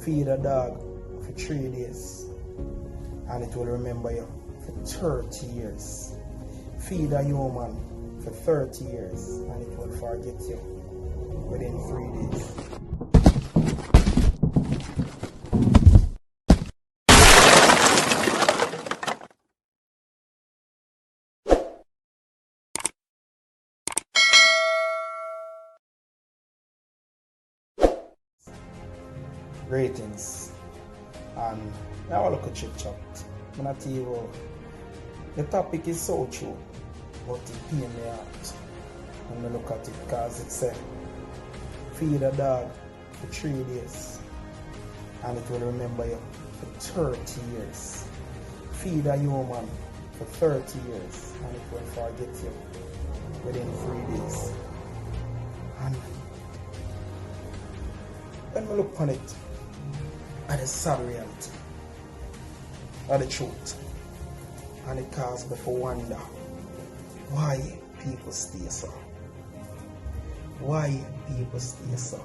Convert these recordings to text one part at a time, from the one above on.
Feed a dog for 3 days and it will remember you for 30 years. Feed a human for 30 years and it will forget you within 3 days. Ratings and now I look at chit chat. I'm not tell you the topic is so true, but it pain me out when I look at it because it said feed a dog for 3 days and it will remember you for 30 years. Feed a human for 30 years and it will forget you within 3 days. And when we look on it, and the sad reality of the truth, and it causes me to wonder why people stay so. Why people stay so.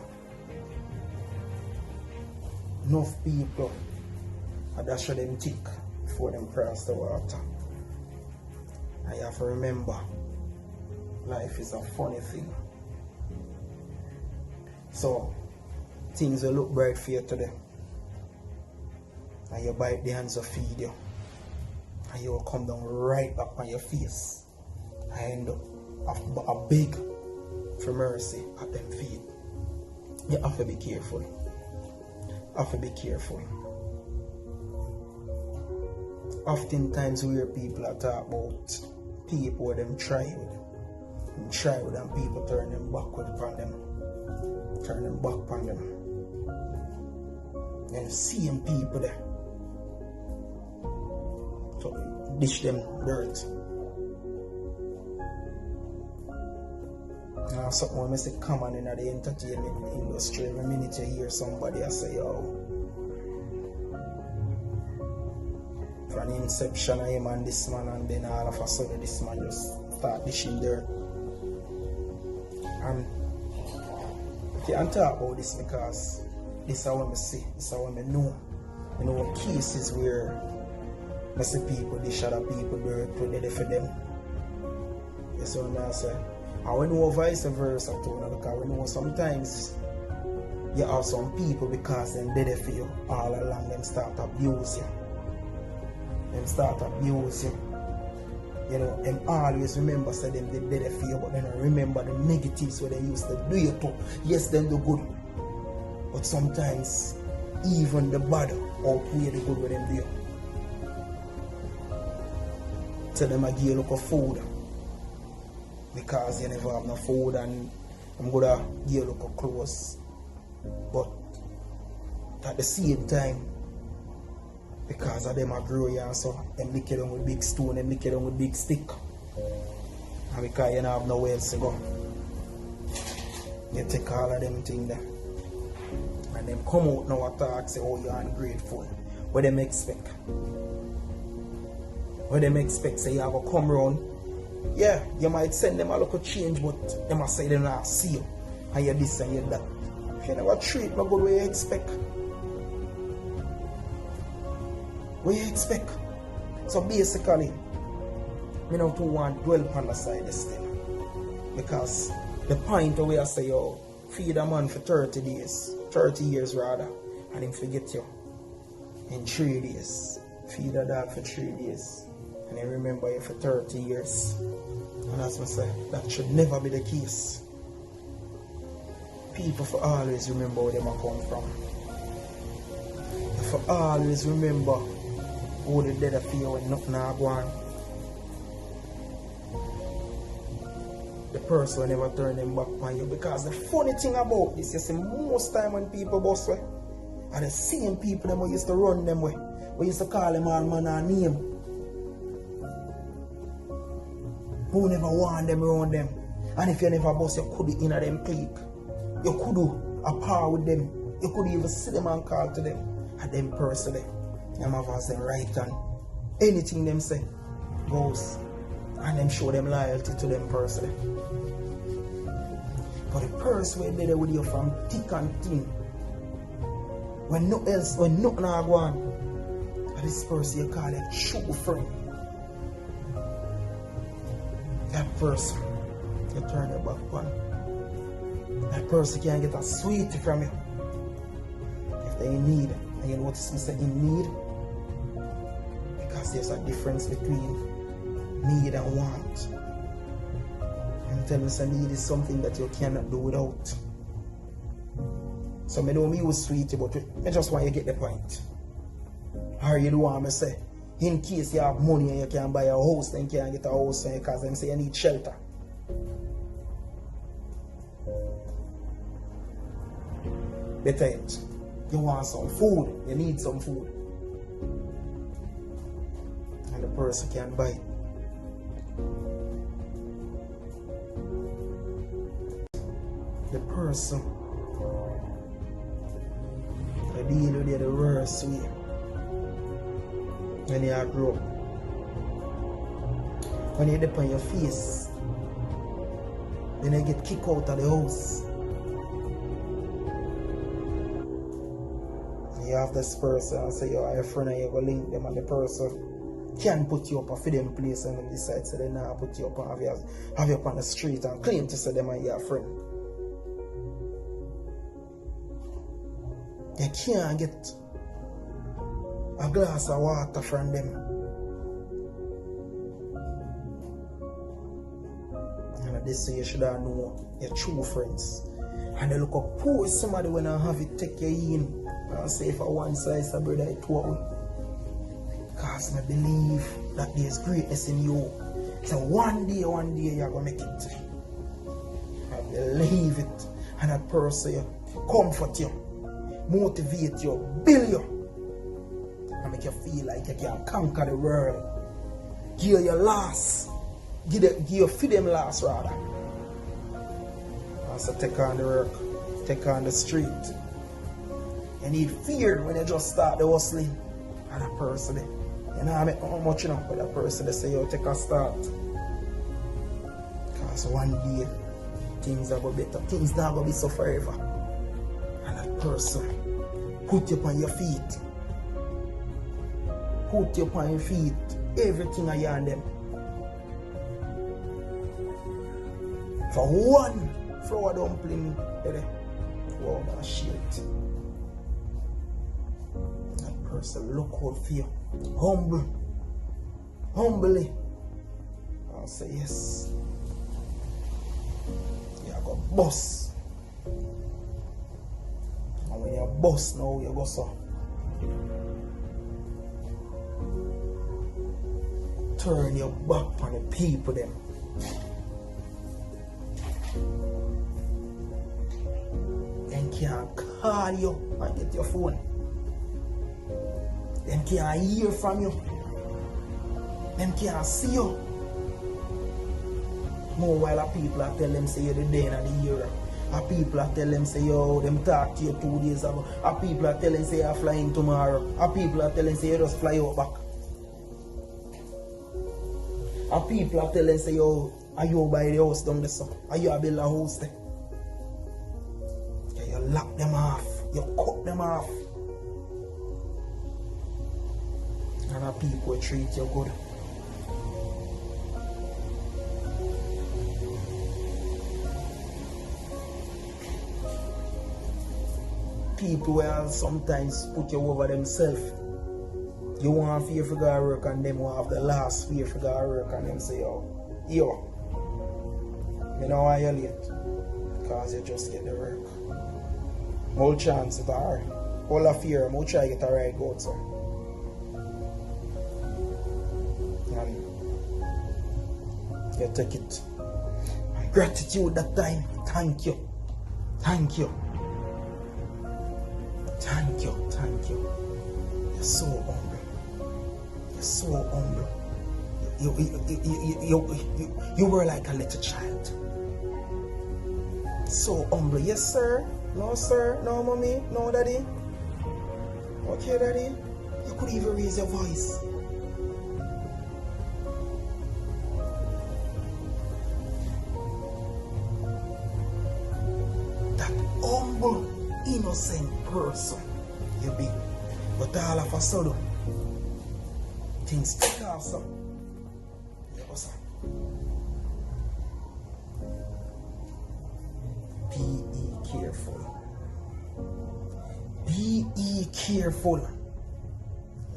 Enough people that should them think before them cross the water. I have to remember life is a funny thing. So things will look bright for you today. And you bite the hands of feed you. And you will come down right back on your face. And end up a beg for mercy at them feet. You have to be careful. You have to be careful. Oftentimes we hear people that talk about people where them tried. And people turn them backward upon them. Turn them back upon them. And same people there. So dish them dirt. Now something I say common in the entertainment industry. Every minute you hear somebody I say, oh, from the inception of him and this man, and then all of a sudden this man just start dishing dirt. And I can't talk about this because this is what I see, this is what I know. You know, cases where I see people dish other people dirt, put it for them. That's what I say. And we know vice versa too, because we know sometimes you have some people because they're dead for you all along, them start abuse you. Them start abuse you. You know, them always remember say them they dead for you, but they don't remember the negatives what they used to do you to. Yes, them do good. But sometimes even the bad outweigh the good what them do. Tell them I give you a look of food because you never have no food, and I'm gonna give you a look of clothes. But at the same time, because of them I grow you, and so them lick it down with big stone, them lick it down with big stick. And because you don't have nowhere else to go, you take all of them things there. And them come out now and talk, say, oh, you're ungrateful. What them expect? What them expect? Say, you have to come round. Yeah, you might send them a local change, but they must say they not see you. And you're this and you're that. If you never treat me good, what you expect? What you expect? So basically, I don't want to dwell upon the side of this thing. Because the point where I say, yo, feed a man for 30 days, 30 years rather, and him forget you in 3 days. Feed a dog for 3 days, and he remember you for 30 years. And as I say, that should never be the case. People for always remember where they come from. For always remember who they dead for you when nothing are going. The person will never turn them back on you. Because the funny thing about this, you see, most time when people bust way, are the same people that we used to run them way. We used to call them all man and name. Who never want them around them. And if you never bust, you could be in a them clique. You could do a par with them. You could even see them and call to them. And them person there. Them have us them right hand. Anything them say goes. And them show them loyalty to them person. But the person who there with you from thick and thin, When nothing else, when nothing are going, and this person you call a true friend. That person, you turn your back on. That person can get a sweetie from you. If they in need, and you notice me say in need, because there's a difference between need and want. I'm telling you, need is something that you cannot do without. So I don't use sweetie, but I just want you to get the point. Or you don't want me to say, in case you have money and you can buy a house, then you can't get a house because them say you need shelter. Better yet, you want some food, you need some food. And the person can buy it. The person I deal with you the worst way when you grow up. When you dip on your face, then you get kicked out of the house. You have this person and say you're a friend and you go link them, and the person can put you up a them place and then decide so they now put you up and have you up on the street and claim to say them and you're a friend. You can't get a glass of water from them. And this way you should have know your true friends. And they look up who is somebody when I have it take you in and say for one slice of bread I twirl. Because I believe that there's greatness in you. So one day you're gonna make it. I believe it. And that person comfort you, motivate you, build you, and make you feel like you can conquer the world. Give your last. Give you feed them last rather. And so take on the work, take on the street. You need fear when you just start the hustling. And that person there. You know how much you know for that person they say you take a start. Because one day things are going to be better. Things not going to be so forever. And that person put you on your feet. Put you on your feet. Everything I on them. For one flour dumpling, wow, that shit. That person look out for you. Humbly. I'll say yes. You go boss. And when you're boss now, you go so. Turn your back on the people them. Them can't call you and get your phone. Them can't hear from you. Them can't see you. More while the people are tell them say you're the day of the year. A people are tell them say yo, them talk to you 2 days ago. A people are telling say you're flying tomorrow. A people are telling say you just fly out back. A people are telling say yo, are you buy the house down there so? Are you build a house there? Yeah, you lock them off. You cut them off. And a people treat you good. People will sometimes put you over themselves. You want fear for God work and them will have the last fear for God work and them say, yo, you know why you're late? Because you just get the work. More chance it are. All of fear, more try to get a right go, sir. And you take it. And gratitude that time. Thank you. Thank you. Thank you. Thank you. You're so humble. You're so humble. You were like a little child. So humble. Yes, sir. No, sir. No, mommy. No, daddy. Okay, daddy. You could even raise your voice. That humble, innocent person you big. But all of a sudden, things take off some. You know, some. Be careful. Be careful.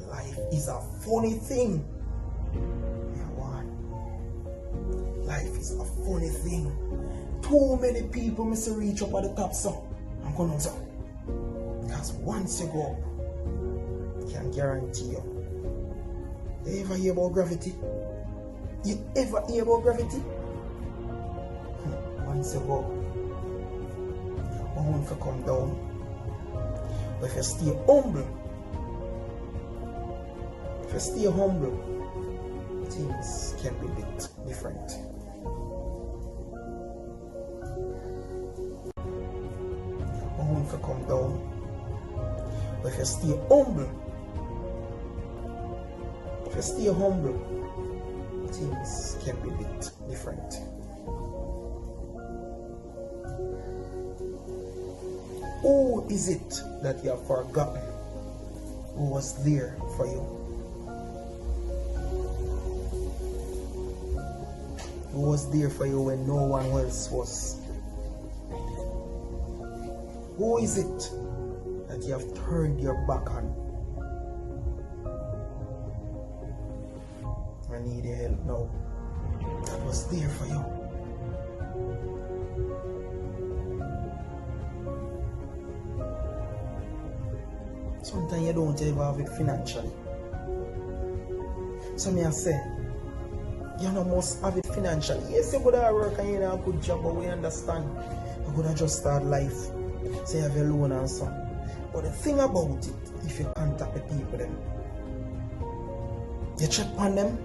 Life is a funny thing. Life is a funny thing. Too many people miss reach up at the top, so I'm gonna so. Because once you go up, I can guarantee you. You ever hear about gravity? You ever hear about gravity? Once you go up, you're bound to come down. But if you stay humble, things can be a bit different. You're bound to come down. But if you stay humble, things can be a bit different. Who is it that you have forgotten who was there for you? Who was there for you when no one else was? Who is it that you have turned your back on? I need your help now. That was there for you. Sometimes you don't ever have it financially. So me I say, you know, must have it financially. Yes, you could have work and you have a good job, but we understand. You could have just start life. Say you have your loan and so. But the thing about it, if you contact the people, them, you check on them,